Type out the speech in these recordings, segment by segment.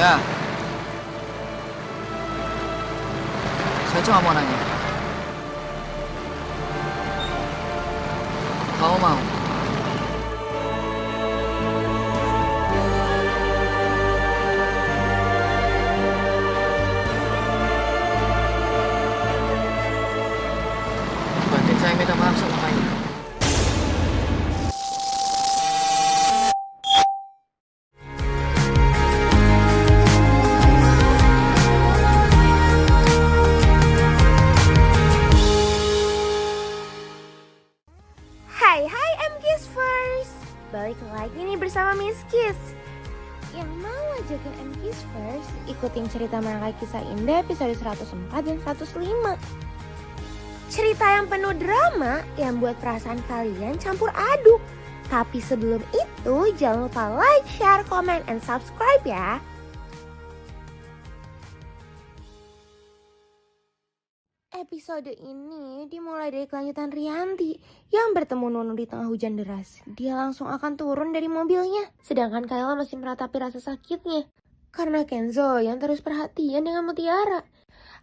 Saya cuma mau nanya. Kamu mau? Bantuin saya minta maaf sama Kayla. Hai MKiss First, balik lagi nih bersama Miss Kiss. Yang mau ajakin MKiss First ikutin cerita Merangkai Kisah Indah episode 104 dan 105. Cerita yang penuh drama yang buat perasaan kalian campur aduk. Tapi sebelum itu jangan lupa like, share, comment, and subscribe ya. Episode ini dimulai dari kelanjutan Rianti yang bertemu Nunu di tengah hujan deras. Dia langsung akan turun dari mobilnya, sedangkan Kayla masih meratapi rasa sakitnya karena Kenzo yang terus perhatian dengan Mutiara.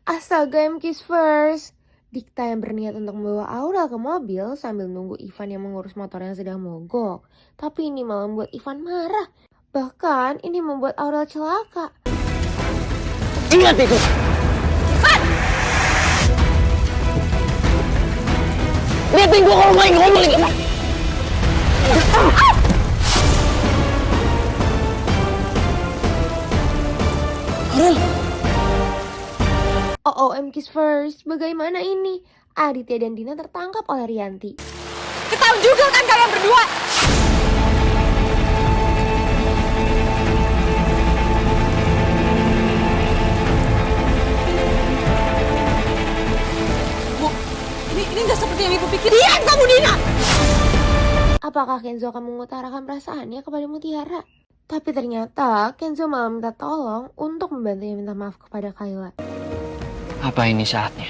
Astaga, MKiss First. Dikta yang berniat untuk membawa Aurel ke mobil sambil nunggu Ivan yang mengurus motor yang sedang mogok. Tapi ini malah membuat Ivan marah. Bahkan ini membuat Aurel celaka. Ingat itu! Liatin gua kalau main ngomong lagi. Aurel. Oh, MKiss First, bagaimana ini? Aditya dan Dina tertangkap oleh Rianti. Ketahuan juga kan kalian berdua? Bu, ini nggak seperti yang ibu pikir. Diam kamu, Dina! Apakah Kenzo akan mengutarakan perasaannya kepada Mutiara? Tapi ternyata Kenzo malah minta tolong untuk membantunya minta maaf kepada Kayla. Apa ini saatnya?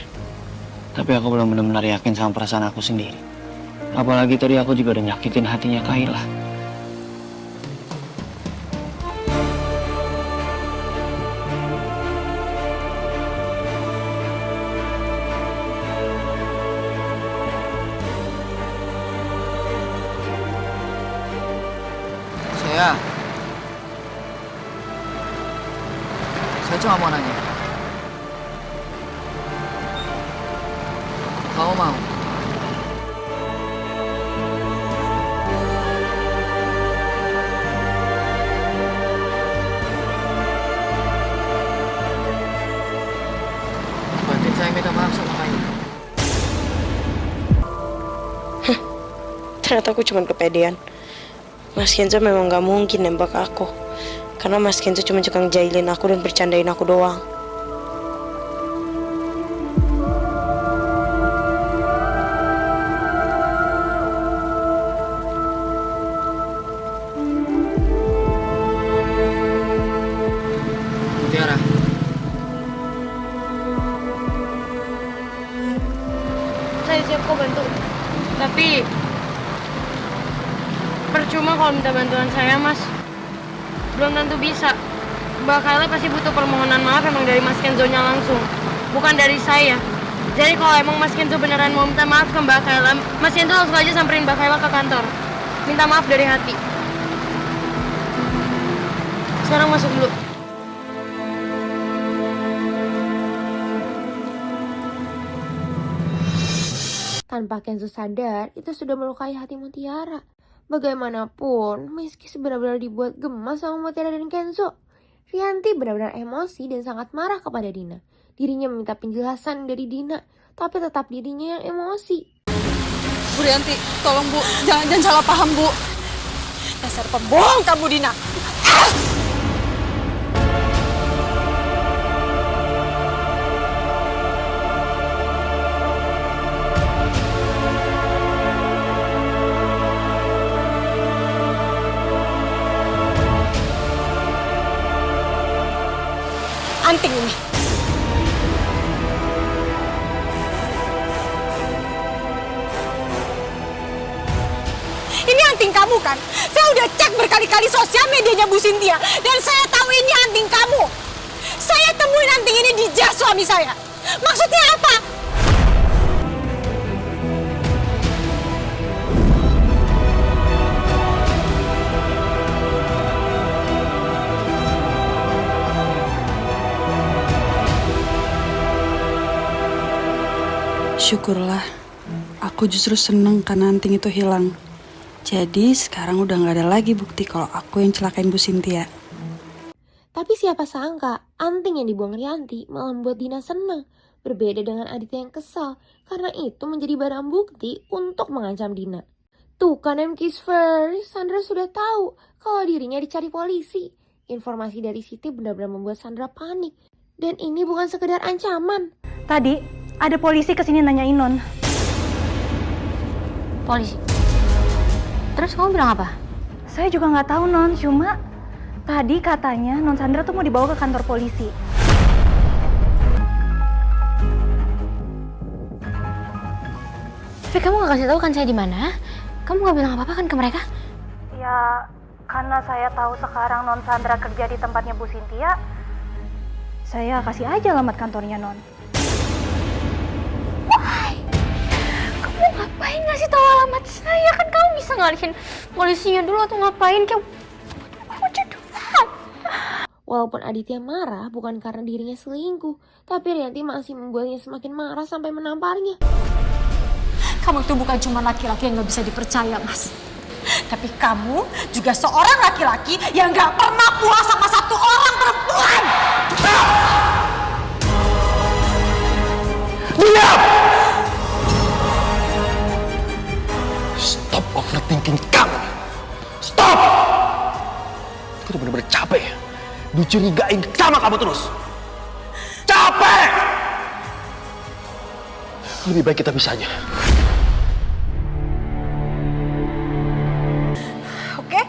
Tapi aku belum benar-benar yakin sama perasaan aku sendiri. Apalagi tadi aku juga udah nyakitin hatinya Kayla. Saya cuma mau nanya. Kamu mau? Bantuin saya minta maaf sama Kayla. Ternyata aku cuma kepedean. Mas Kenzo memang gak mungkin nembak aku. Karena Mas Kenzo cuma tukang jahilin aku dan bercandain aku doang. Mutiara. Saya siap kok bantu. Tapi percuma kalau minta bantuan saya, Mas. Belum tentu bisa. Mbak Kayla pasti butuh permohonan maaf emang dari Mas Kenzo-nya langsung, bukan dari saya. Jadi kalau emang Mas Kenzo beneran mau minta maaf ke Mbak Kayla, Mas Kenzo langsung aja samperin Mbak Kayla ke kantor. Minta maaf dari hati. Sekarang masuk dulu. Tanpa Kenzo sadar, itu sudah melukai hati Mutiara. Bagaimanapun, meski benar-benar dibuat gemas sama Mutiara dan Kenzo, Rianti benar-benar emosi dan sangat marah kepada Dina. Dirinya meminta penjelasan dari Dina, tapi tetap dirinya yang emosi. Bu Rianti, tolong Bu, jangan salah paham Bu. Dasar pembohong kamu, Dina. Anting ini. Ini anting kamu kan? Saya udah cek berkali-kali sosial medianya Bu Cynthia dan saya tahu ini anting kamu. suami saya? Maksudnya apa? Syukurlah, aku justru seneng karena anting itu hilang. Jadi sekarang udah gak ada lagi bukti kalau aku yang celakain Bu Cynthia. Tapi siapa sangka anting yang dibuang Rianti malah membuat Dina senang. Berbeda dengan Aditya yang kesal karena itu menjadi barang bukti untuk mengancam Dina. Tuh kan MK's first, Sandra sudah tahu kalau dirinya dicari polisi. Informasi dari Siti benar-benar membuat Sandra panik. Dan ini bukan sekedar ancaman. Tadi ada polisi kesini nanyain Non. Polisi. Terus kamu bilang apa? Saya juga nggak tahu Non, cuma tadi katanya Non Sandra tuh mau dibawa ke kantor polisi. Tapi kamu gak kasih tahu kan saya di mana? Kamu gak bilang apa-apa kan ke mereka? Ya, karena saya tahu sekarang Non Sandra kerja di tempatnya Bu Cynthia, saya kasih aja alamat kantornya Non. Kamu ngapain ngasih tahu alamat saya? Kan kamu bisa ngalihin polisinya dulu atau ngapain? Kayak what you do that? Walaupun Aditya marah bukan karena dirinya selingkuh, tapi Rianti masih membuatnya semakin marah sampai menamparnya. Kamu itu bukan cuma laki-laki yang gak bisa dipercaya, Mas. Tapi kamu juga seorang laki-laki yang gak pernah puas sama satu orang perempuan. Diam! Stop overthinking kamu. Stop! Aku udah bener-bener capek dicurigain sama kamu terus. Capek! Lebih baik kita bisa aja. Oke,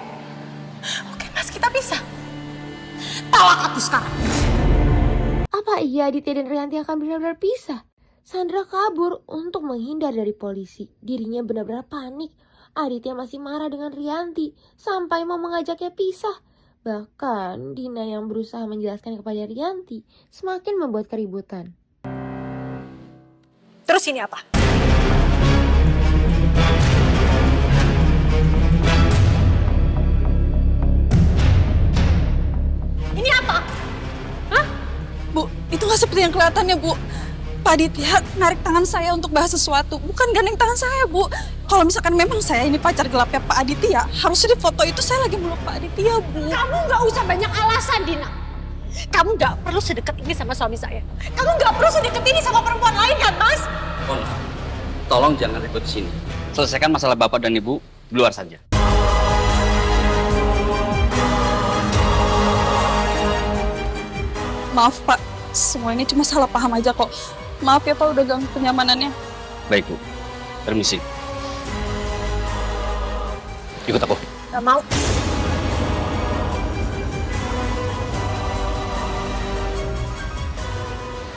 Mas, kita bisa. Talak aku sekarang. Apa iya Aditya dan Rianti akan benar-benar pisah? Sandra kabur untuk menghindar dari polisi. Dirinya benar-benar panik. Aditya masih marah dengan Rianti sampai mau mengajaknya pisah. Bahkan Dina yang berusaha menjelaskan kepada Rianti semakin membuat keributan. Terus ini apa? Ini apa? Hah? Bu, itu gak seperti yang kelihatannya, Bu. Pak Aditya narik tangan saya untuk bahas sesuatu. Bukan gandeng tangan saya, Bu. Kalau misalkan memang saya ini pacar gelapnya Pak Aditya, harusnya di foto itu saya lagi meluk Pak Aditya, Bu. Kamu gak usah banyak alasan, Dina. Kamu gak perlu sedekat ini sama suami saya. Kamu gak perlu sedekat ini sama perempuan lain kan, Mas? Tolong jangan ribut di sini. Selesaikan masalah Bapak dan Ibu di luar saja. Maaf, Pak. Semua ini cuma salah paham aja kok. Maaf ya, Pak, udah ganggu kenyamanannya. Baik, Bu. Permisi. Ikut aku. Gak mau.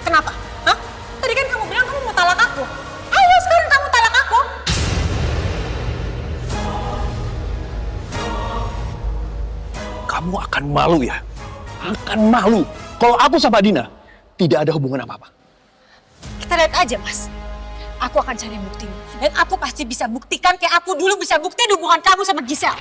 Kenapa? Hah? Tadi kan kamu bilang kamu mau talak aku. Ayo sekarang kamu talak aku. Kamu akan malu ya? Akan malu. Kalau aku sama Dina tidak ada hubungan apa-apa. Kita lihat aja, Mas. Aku akan cari buktinya. Dan aku pasti bisa buktikan kayak aku dulu bisa buktiin hubungan kamu sama Giselle.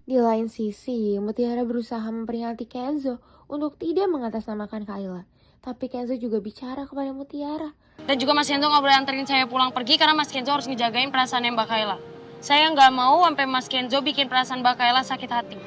Di lain sisi, Mutiara berusaha memperingati Kenzo untuk tidak mengatasnamakan Kayla. Tapi Kenzo juga bicara kepada Mutiara. Dan juga Mas Kenzo nggak boleh anterin saya pulang pergi karena Mas Kenzo harus ngejagain perasaan Mbak Kayla. Saya nggak mau sampai Mas Kenzo bikin perasaan Mbak Kayla sakit hati.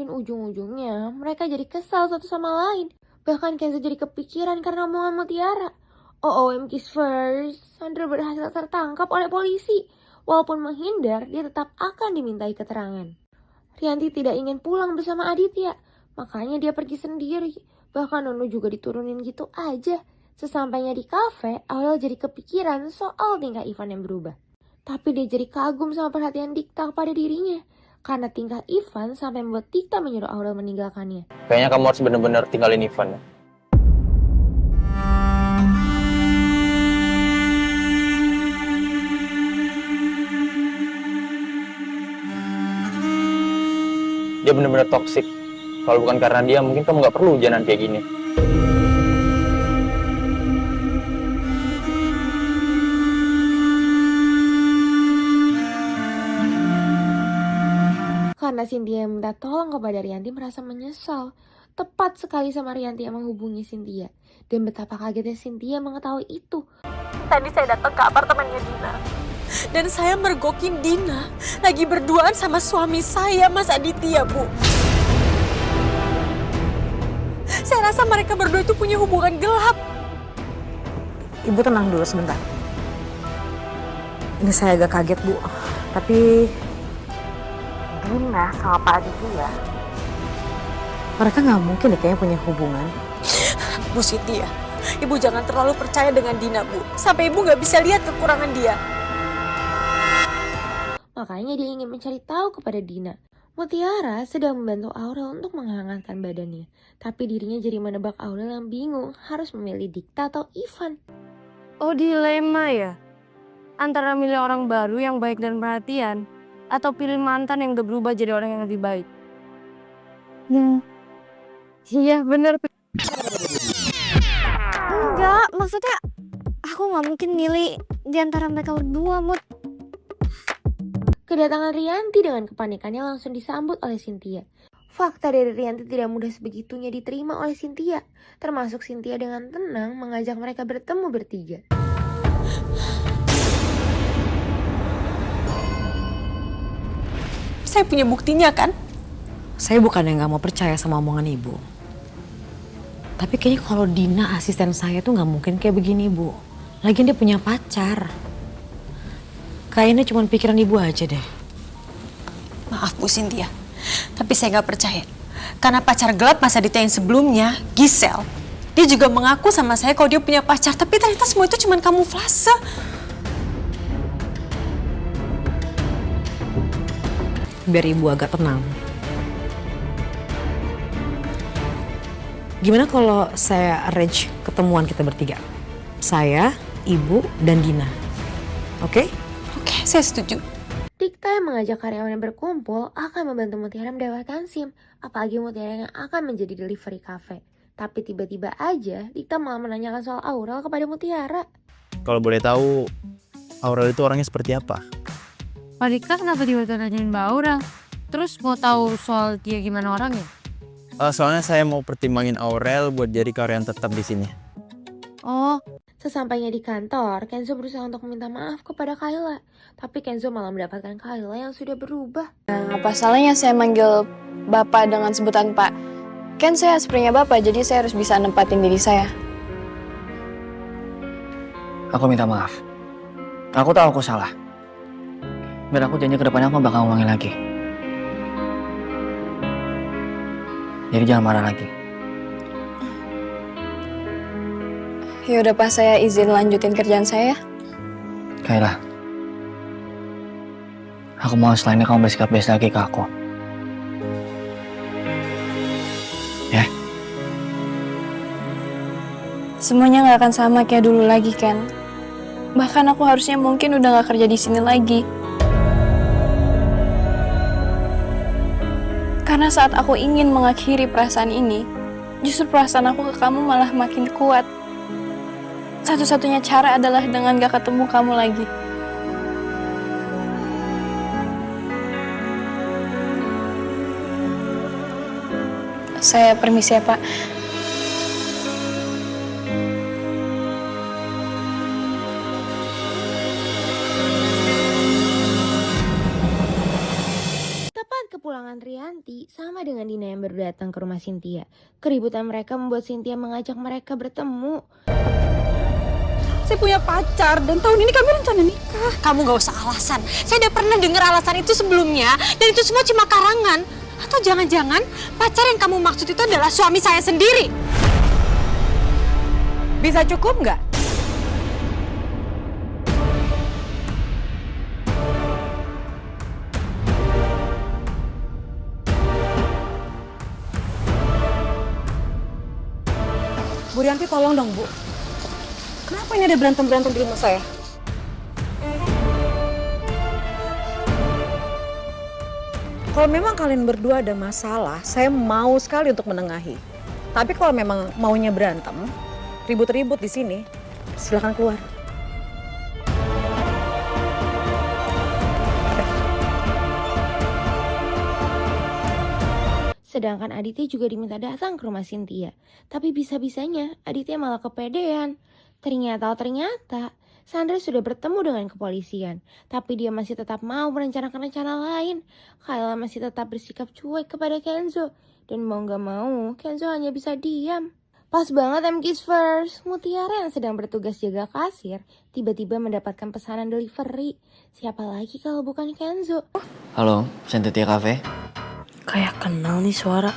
Dan ujung-ujungnya mereka jadi kesal satu sama lain. Bahkan Kenzo jadi kepikiran karena omongan Mutiara. OMG first, Sandra berhasil tertangkap oleh polisi. Walaupun menghindar, dia tetap akan dimintai keterangan. Rianti tidak ingin pulang bersama Aditya, makanya dia pergi sendiri. Bahkan Nono juga diturunin gitu aja. Sesampainya di kafe, Aurel jadi kepikiran soal tingkah Ivan yang berubah. Tapi dia jadi kagum sama perhatian Dikta pada dirinya. Karena tingkah Ivan sampai membuat Dikta menyuruh Aurel meninggalkannya. Kayaknya kamu harus bener-bener tinggalin Ivan ya. Dia bener-bener toksik. Kalau bukan karena dia, mungkin kamu nggak perlu hujanan kayak gini. Karena Cynthia minta tolong kepada Rianti merasa menyesal. Tepat sekali sama Rianti yang menghubungi Cynthia. Dan betapa kagetnya Cynthia mengetahui itu. Tadi saya datang ke apartemennya Dina. Dan saya mergokin Dina lagi berduaan sama suami saya, Mas Aditya, Bu. Saya rasa mereka berdua itu punya hubungan gelap. Ibu tenang dulu sebentar. Ini saya agak kaget, Bu. Tapi Dina sama Pak Aditya, mereka nggak mungkin deh kayaknya punya hubungan. Bu Siti ya, Ibu jangan terlalu percaya dengan Dina, Bu. Sampai Ibu nggak bisa lihat kekurangan dia. Makanya dia ingin mencari tahu kepada Dina. Mutiara sedang membantu Aurel untuk menghangatkan badannya. Tapi dirinya jadi menebak Aurel yang bingung harus memilih Dikta atau Ivan. Oh, dilema ya? Antara milih orang baru yang baik dan perhatian, atau pilih mantan yang udah berubah jadi orang yang lebih baik? Iya bener. Enggak, maksudnya aku gak mungkin milih di antara mereka berdua, Mut. Kedatangan Rianti dengan kepanikannya langsung disambut oleh Cynthia. Fakta dari Rianti tidak mudah sebegitunya diterima oleh Cynthia. Termasuk Cynthia dengan tenang mengajak mereka bertemu bertiga. Saya punya buktinya kan? Saya bukan yang nggak mau percaya sama omongan Ibu. Tapi kayaknya kalau Dina asisten saya tuh nggak mungkin kayak begini, Bu. Lagian dia punya pacar. Kayaknya cuma pikiran Ibu aja deh. Maaf Bu Cynthia, tapi saya nggak percaya. Karena pacar gelap Mas Aditya yang sebelumnya, Giselle, dia juga mengaku sama saya kalau dia punya pacar. Tapi ternyata semua itu cuma kamuflase. Biar Ibu agak tenang. Gimana kalau saya arrange ketemuan kita bertiga? Saya, Ibu, dan Dina. Oke? Oke, saya setuju. Dikta yang mengajak karyawannya berkumpul akan membantu Mutiara mendapatkan SIM. Apalagi Mutiara yang akan menjadi delivery cafe. Tapi tiba-tiba aja Dikta malah menanyakan soal Aurel kepada Mutiara. Kalau boleh tahu, Aurel itu orangnya seperti apa? Pak Dikta kenapa tiba-tiba nanyain Mbak Aurel? Terus mau tahu soal dia gimana orangnya? Soalnya saya mau pertimbangin Aurel buat jadi karyawan tetap di sini. Oh. Sesampainya di kantor, Kenzo berusaha untuk meminta maaf kepada Kayla. Tapi Kenzo malah mendapatkan Kayla yang sudah berubah. Apa salahnya saya manggil Bapak dengan sebutan Pak? Kan saya sepertinya Bapak, jadi saya harus bisa nempatin diri saya. Aku minta maaf. Aku tahu aku salah. Dan aku janji ke depannya aku bakal ulangi lagi. Jadi jangan marah lagi. Ya udah Pak, saya izin lanjutin kerjaan saya. Kayla, aku mau selainnya kamu bersikap biasa lagi ke aku. Ya? Semuanya nggak akan sama kayak dulu lagi kan? Bahkan aku harusnya mungkin udah nggak kerja di sini lagi. Karena saat aku ingin mengakhiri perasaan ini, justru perasaan aku ke kamu malah makin kuat. Satu-satunya cara adalah dengan gak ketemu kamu lagi. Saya permisi ya, Pak. Tepat kepulangan Rianti sama dengan Dina yang baru datang ke rumah Cynthia. Keributan mereka membuat Cynthia mengajak mereka bertemu. Saya punya pacar dan tahun ini kami rencana nikah. Kamu gak usah alasan. Saya udah pernah dengar alasan itu sebelumnya dan itu semua cuma karangan. Atau jangan-jangan pacar yang kamu maksud itu adalah suami saya sendiri. Bisa cukup nggak? Bu Rianti tolong dong, Bu. Kenapa ini ada berantem-berantem di rumah saya? Kalau memang kalian berdua ada masalah, saya mau sekali untuk menengahi. Tapi kalau memang maunya berantem, ribut-ribut di sini, silakan keluar. Sedangkan Aditya juga diminta datang ke rumah Cynthia. Tapi bisa-bisanya Aditya malah kepedean. Ternyata Sandra sudah bertemu dengan kepolisian. Tapi dia masih tetap mau merencanakan rencana lain. Kayla masih tetap bersikap cuek kepada Kenzo. Dan mau gak mau, Kenzo hanya bisa diam. Pas banget MK's First, Mutiara yang sedang bertugas jaga kasir tiba-tiba mendapatkan pesanan delivery. Siapa lagi kalau bukan Kenzo? Halo, Cynthia Cafe. Kayak kenal nih suara.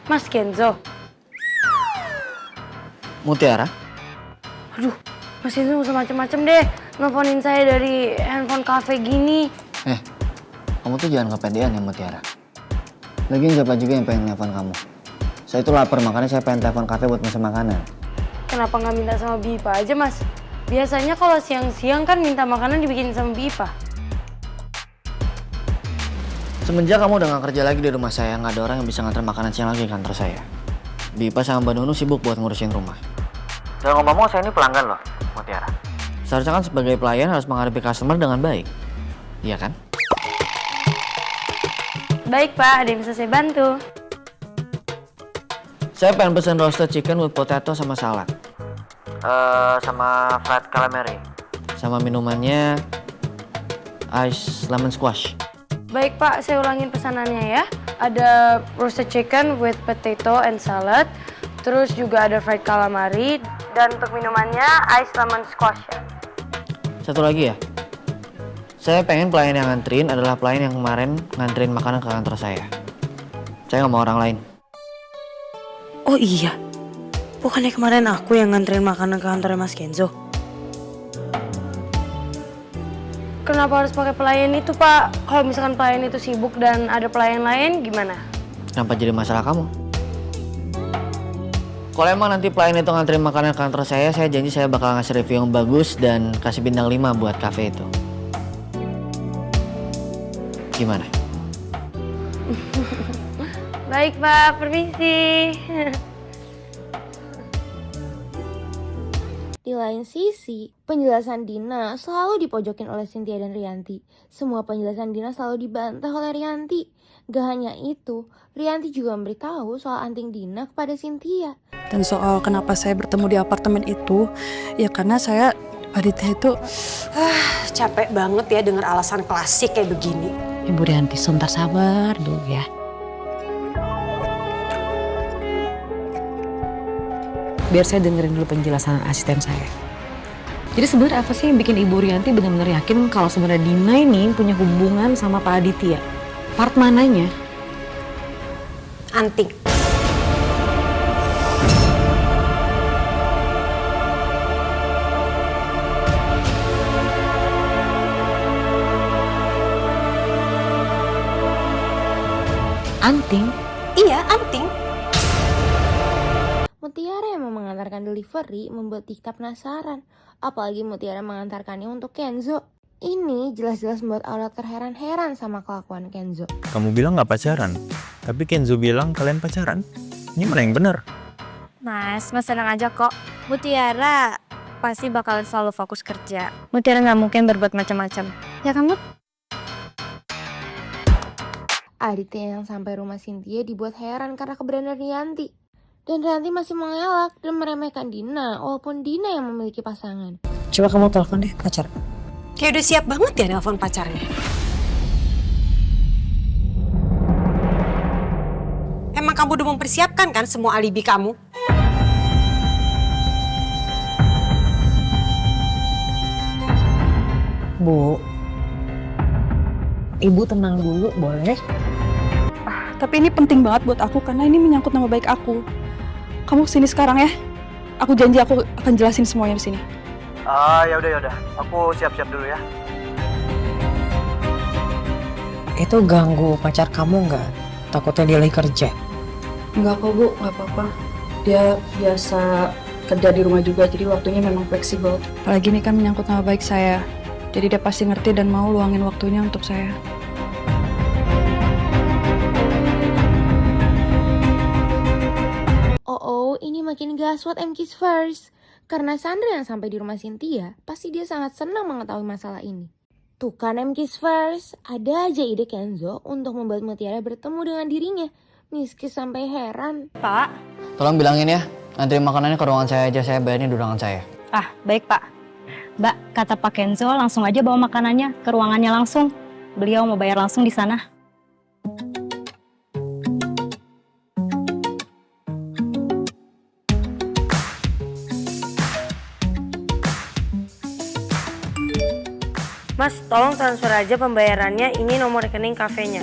Mas Kenzo. Mutiara? Aduh, Mas Kenzo gak usah macem-macem deh. Nelfonin saya dari handphone cafe gini. Kamu tuh jangan kepedean ya Mutiara. Lagian siapa juga yang pengen telepon kamu? Saya itu lapar, makanya saya pengen telepon kafe buat pesan makanan. Kenapa nggak minta sama Bipa aja, Mas? Biasanya kalau siang-siang kan minta makanan dibikin sama Bipa. Semenjak kamu udah gak kerja lagi di rumah saya, nggak ada orang yang bisa nganter makanan siang lagi di kantor saya. Bipa sama Mbak Nunu sibuk buat ngurusin rumah. Dan ngomong-ngomong saya ini pelanggan loh, Mutiara. Seharusnya kan sebagai pelayan harus menghadapi customer dengan baik. Iya kan? Baik, Pak. Ada yang bisa saya bantu? Saya pengen pesen roasted chicken with potato sama salad. Sama fried calamari. Sama minumannya ice lemon squash. Baik, Pak. Saya ulangin pesanannya ya. Ada roasted chicken with potato and salad. Terus juga ada fried calamari. Dan untuk minumannya ice lemon squash ya. Satu lagi ya. Saya pengen pelayan yang nganterin adalah pelayan yang kemarin nganterin makanan ke kantor saya. Saya nggak mau orang lain. Oh iya, bukannya kemarin aku yang nganterin makanan ke kantornya Mas Kenzo? Kenapa harus pakai pelayan itu, Pak? Kalau misalkan pelayan itu sibuk dan ada pelayan lain, gimana? Kenapa jadi masalah kamu? Kalau emang nanti pelayan itu nganterin makanan ke kantor saya janji saya bakal ngasih review yang bagus dan kasih bintang 5 buat cafe itu. Gimana? Baik, Pak. Permisi. Di lain sisi, penjelasan Dina selalu dipojokin oleh Cynthia dan Rianti. Semua penjelasan Dina selalu dibantah oleh Rianti. Gak hanya itu, Rianti juga memberitahu soal anting Dina kepada Cynthia. Dan soal kenapa saya bertemu di apartemen itu, ya karena saya, Aditya itu... Capek banget ya denger alasan klasik kayak begini. Ibu Rianti, sebentar sabar dulu ya. Biar saya dengerin dulu penjelasan asisten saya. Jadi sebenarnya apa sih yang bikin Ibu Rianti benar-benar yakin kalau sebenarnya Dina ini punya hubungan sama Pak Aditya? Part mananya? Anting. Anting? Iya, anting. Mutiara yang mau mengantarkan delivery membuat Dikta penasaran. Apalagi Mutiara mengantarkannya untuk Kenzo. Ini jelas-jelas membuat Aura terheran-heran sama kelakuan Kenzo. Kamu bilang nggak pacaran, tapi Kenzo bilang kalian pacaran. Ini mana yang benar? Mas tenang aja kok. Mutiara pasti bakalan selalu fokus kerja. Mutiara nggak mungkin berbuat macam-macam. Ya kamu? Aditya yang sampai rumah Cynthia dibuat heran karena keberanian Rianti. Dan Rianti masih mengelak dan meremehkan Dina, walaupun Dina yang memiliki pasangan. Coba kamu telepon deh pacar. Kayak udah siap banget ya nelpon pacarnya. kamu udah mempersiapkan kan semua alibi kamu? Bu, Ibu tenang dulu, boleh? Tapi ini penting banget buat aku karena ini menyangkut nama baik aku. Kamu kesini sekarang ya? Aku janji aku akan jelasin semuanya di sini. Ya udah. Aku siap-siap dulu ya. Itu ganggu pacar kamu nggak? Takutnya dia lagi kerja. Enggak kok Bu, nggak apa-apa. Dia biasa kerja di rumah juga, jadi waktunya memang fleksibel. Apalagi ini kan menyangkut nama baik saya. Jadi dia pasti ngerti dan mau luangin waktunya untuk saya. Ini makin gaswat MK's first. Karena Sandra yang sampai di rumah Cynthia, pasti dia sangat senang mengetahui masalah ini. Tuh kan MK's first, ada aja ide Kenzo untuk membuat Mutiara bertemu dengan dirinya. Miski sampai heran. Pak. Tolong bilangin ya, antri makanannya ke ruangan saya aja, saya bayarin di ruangan saya. Ah, baik Pak. Mbak, kata Pak Kenzo langsung aja bawa makanannya ke ruangannya langsung. Beliau mau bayar langsung di sana. Mas, tolong transfer aja pembayarannya, ini nomor rekening kafenya.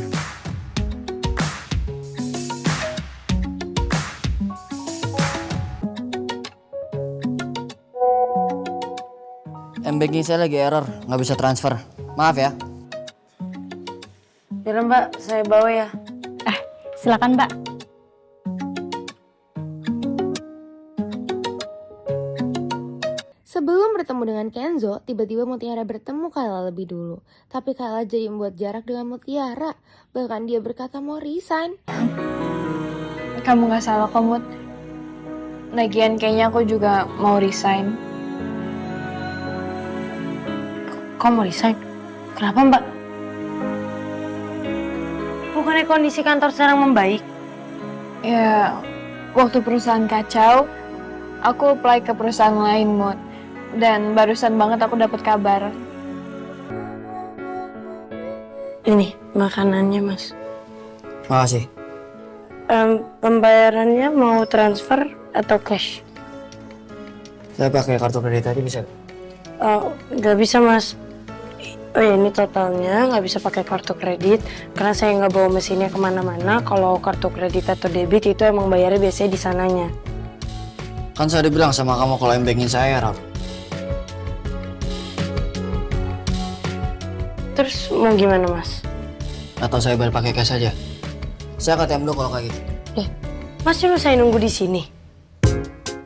M-Banking saya lagi error, nggak bisa transfer. Maaf ya. Yaudah Mbak, saya bawa ya. Silakan Mbak. Sebelum bertemu dengan Kenzo, tiba-tiba Mutiara bertemu Kayla lebih dulu. Tapi Kayla jadi membuat jarak dengan Mutiara. Bahkan dia berkata mau resign. Kamu gak salah kok, Mut. Lagian kayaknya aku juga mau resign. Kok mau resign? Kenapa Mbak? Bukannya kondisi kantor sekarang membaik? Ya, waktu perusahaan kacau, aku apply ke perusahaan lain, Mut. Dan barusan banget aku dapat kabar. Ini makanannya, Mas. Makasih. Pembayarannya mau transfer atau cash? Saya pakai kartu kredit tadi bisa? Nggak bisa, Mas. Oh ya, ini totalnya nggak bisa pakai kartu kredit karena saya nggak bawa mesinnya kemana-mana. Kalau kartu kredit atau debit itu emang bayarnya biasanya di sananya. Kan saya udah bilang sama kamu kalau M-Banking saya, Raf. Terus mau gimana, Mas? Atau saya bayar pakai cash aja? Saya KTM dulu kalau kayak gitu. Mas cuma saya nunggu di sini.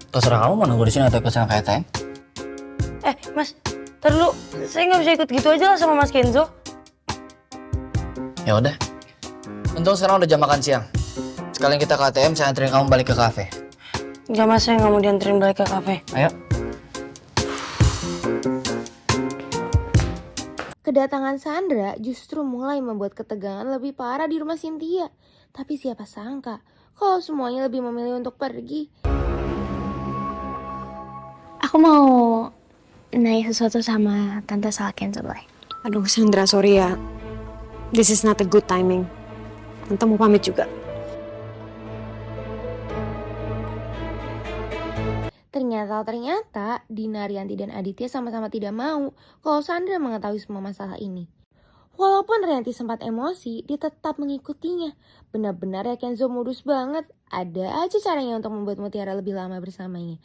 Terserah kamu mau nunggu di sini atau kesana ke ATM. Mas, ntar dulu. Saya nggak bisa ikut gitu aja lah sama Mas Kenzo. Ya udah. Untung sekarang udah jam makan siang. Sekalian kita ke ATM, saya anterin kamu balik ke kafe. Enggak, Mas, saya nggak mau dianterin balik ke kafe. Ayo. Kedatangan Sandra justru mulai membuat ketegangan lebih parah di rumah Cynthia. Tapi siapa sangka kalau semuanya lebih memilih untuk pergi. Aku mau nanya sesuatu sama Tante soal Kenzo, boleh? Aduh Sandra, sorry ya. This is not a good timing. Tante mau pamit juga. Ternyata Dina, Rianti, dan Aditya sama-sama tidak mau kalau Sandra mengetahui semua masalah ini. Walaupun Rianti sempat emosi, dia tetap mengikutinya. Benar-benar ya Kenzo modus banget. Ada aja caranya untuk membuat Mutiara lebih lama bersamanya.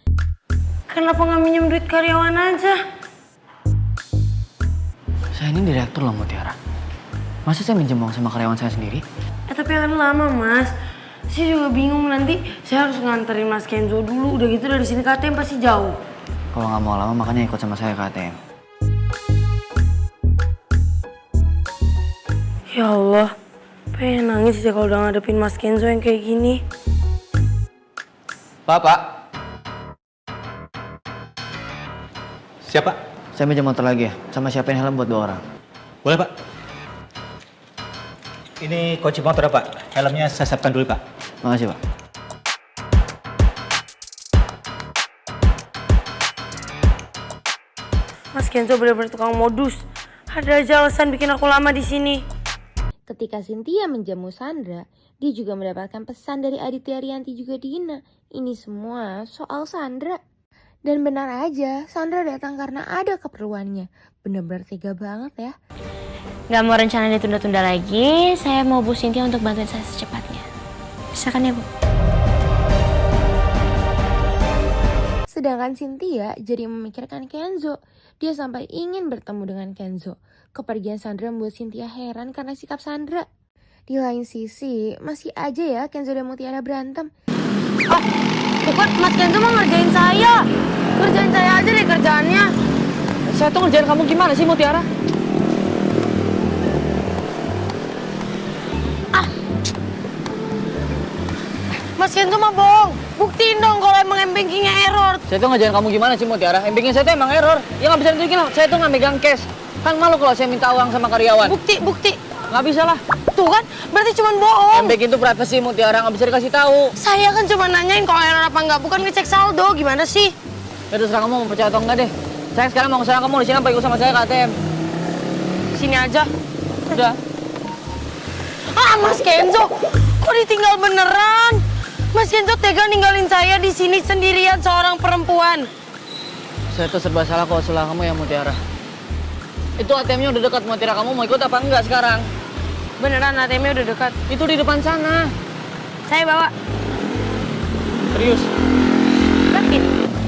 Kenapa nggak minjem duit karyawan aja? Saya ini direktur loh, Mutiara. Masa saya minjem uang sama karyawan saya sendiri? Tapi akan lama, Mas. Saya juga bingung, nanti saya harus nganterin Mas Kenzo dulu. Udah gitu dari sini ke ATM pasti jauh. Kalau nggak mau lama makanya ikut sama saya ke ATM. Ya Allah, pengen nangis aja kalau udah ngadepin Mas Kenzo yang kayak gini. Pak. Siapa? Saya minjem motor lagi ya, sama siapin helm buat 2 orang. Boleh, Pak. Ini kunci motor, Pak. Helmnya saya siapkan dulu, Pak. Makasih, Pak. Mas Kenzo bener-bener tukang modus. Ada aja alasan bikin aku lama di sini. Ketika Cynthia menjamu Sandra, Dia juga mendapatkan pesan dari Aditya Rianti juga Dina. Ini semua soal Sandra. Dan benar aja, Sandra datang karena ada keperluannya. Bener-bener tega banget ya. Gak mau rencana ditunda-tunda lagi, saya mau Bu Cynthia untuk bantuin saya secepatnya. Bisa kan ya Bu? Sedangkan Cynthia jadi memikirkan Kenzo. Dia sampai ingin bertemu dengan Kenzo. Kepergian Sandra membuat Cynthia heran karena sikap Sandra. Di lain sisi, masih aja ya Kenzo dan Mutiara berantem. Oh, bukan Mas Kenzo mau ngerjain saya. Ngerjain saya aja deh kerjaannya. Saya tuh ngerjain kamu gimana sih, Mutiara? Mas Kenzo mah bohong. Buktiin dong kalau emang M-bankingnya error. Saya tuh ngerjain kamu gimana sih, Mutiara? M-banking saya tuh emang error. Ya nggak bisa nunjukin lah, saya tuh nggak megang cash. Kan malu kalau saya minta uang sama karyawan. Bukti. Nggak bisa lah. Tuh kan, berarti cuma bohong. M-banking itu privacy, Mutiara, nggak bisa dikasih tahu. Saya kan cuma nanyain kalau error apa enggak, bukan ngecek saldo. Gimana sih? Ya terserah kamu mau percaya atau enggak deh. Saya sekarang mau kesana, kamu di sini apa ikut sama saya ke ATM? Sini aja. Udah. Mas Kenzo, kok ditinggal beneran? Mas Kenzo tega ninggalin saya di sini sendirian seorang perempuan. Saya tuh serba salah kalau salah kamu ya, Mutiara. Itu ATM-nya udah dekat, Mutiara. Kamu mau ikut apa enggak sekarang? Beneran ATM-nya udah dekat? Itu di depan sana. Saya bawa. Serius? Yakin?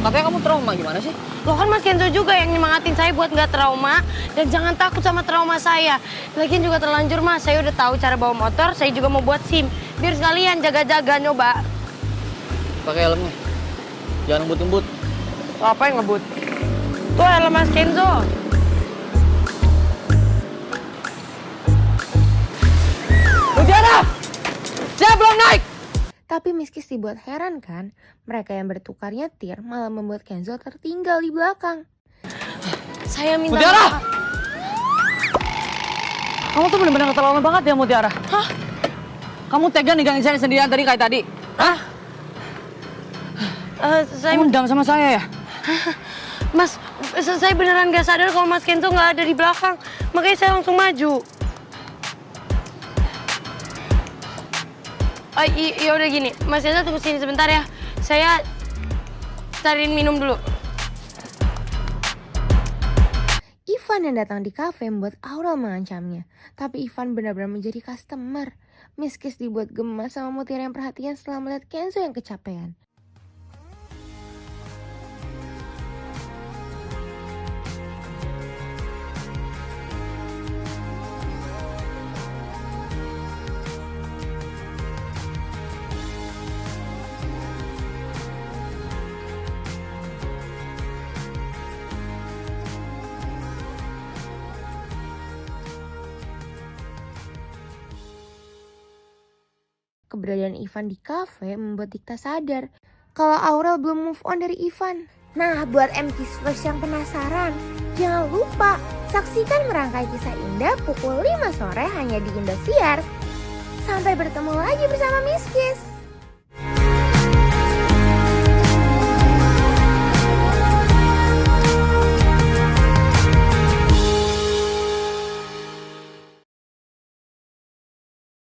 Katanya kamu trauma, gimana sih? Loh kan Mas Kenzo juga yang nyemangatin saya buat nggak trauma. Dan jangan takut sama trauma saya. Lagian juga terlanjur Mas, saya udah tahu cara bawa motor, saya juga mau buat SIM. Biar sekalian jaga-jaga nyoba. Pakai helmnya. Jangan ngebut-ngebut. Apa yang ngebut? Tuh helm Mas Kenzo. Mutiara! Saya belum naik! Tapi Miskis dibuat heran kan, mereka yang bertukar nyetir malah membuat Kenzo tertinggal di belakang. Saya minta Mutiara! Kamu tuh bener-bener keterlaluan banget ya, Mutiara. Hah? Kamu tega ninggalin saya sendirian tadi kayak tadi? Hah? Kamu dendam sama saya ya? Mas, saya beneran gak sadar kalau Mas Kenzo nggak ada di belakang. Makanya saya langsung maju. Ya udah gini, Mas Kenzo tunggu sini sebentar ya. Saya cariin minum dulu. Ivan yang datang di kafe membuat Aurel mengancamnya. Tapi Ivan benar-benar menjadi customer. Miskis dibuat gemas sama Mutiara yang perhatian setelah melihat Kenzo yang kecapean. Keberadaan Ivan di kafe membuat Dikta sadar kalau Aurel belum move on dari Ivan. Nah, buat MTSlers yang penasaran, jangan lupa saksikan merangkai kisah indah pukul 5 sore hanya di Indosiar. Sampai bertemu lagi bersama Miskis.